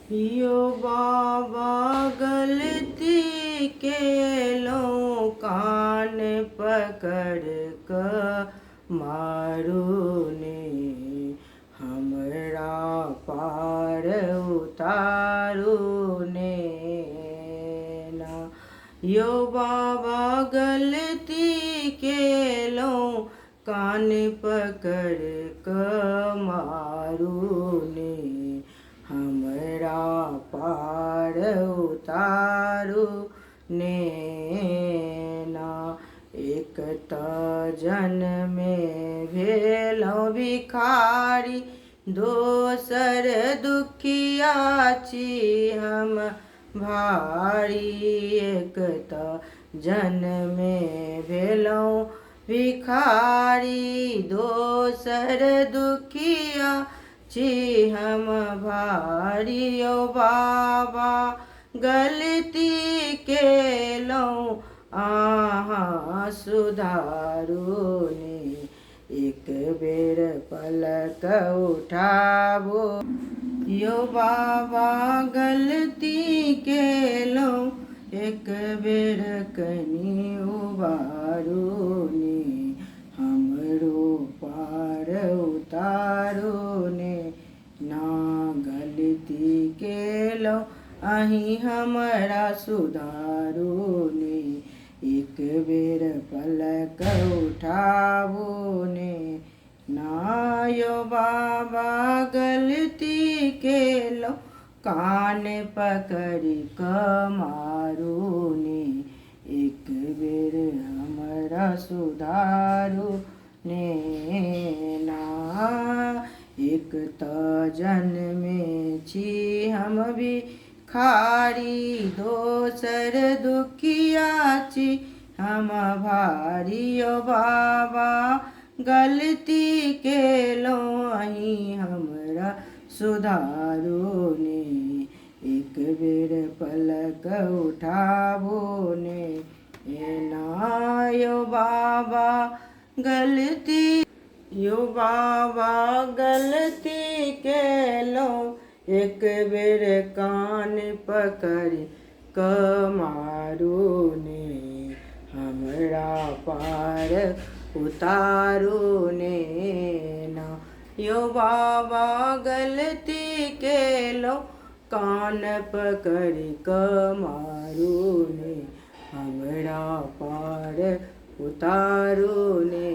यो बाबा गलती के लो कान पकड़ क मारू ने हमरा पार उतारू ने ना। यो बाबा गलती के लो कान पकड़ क मारू ने हमरा पार उतारू ने ना। एक त जन्मे भेलौं भिखारी, दोसर दुखिया छी हम भारी। एक त जन्मे भेलौं भिखारी, दोसर दुखिया छी हम भारी। ओ बाबा गलती केलौं अहाँ सुधारू ने, एक बेर पलक उठाबू। यो बाबा गलती केलौं एक बेर कनि उबारू ने, हमरो पार उतारू ने ना। गलती केलौं अहीं हमरा सुधारू ने, एक बेर पलक उठाबू ने ना। यो बाबा गलती केलौं कान पकड़ि क मारू ने, एक बेर हमरा सुधारू ने ना। एक त जन्मे छी हम भिखारी, दोसर दुखिया छी हम भारी। ओ बाबा गलती केलौं अहीं हमरा सुधारू ने, एक बेर पलक उठाबू ने ना। यो बाबा गलती यो बाबा गलती केलौं एक बेर कान पकड़ि क मारू ने, हमरा पार उतारू ने ना। यो बाबा गलती केलौं कान पकड़ि क मारू ने, हमरा पार उतारू ने।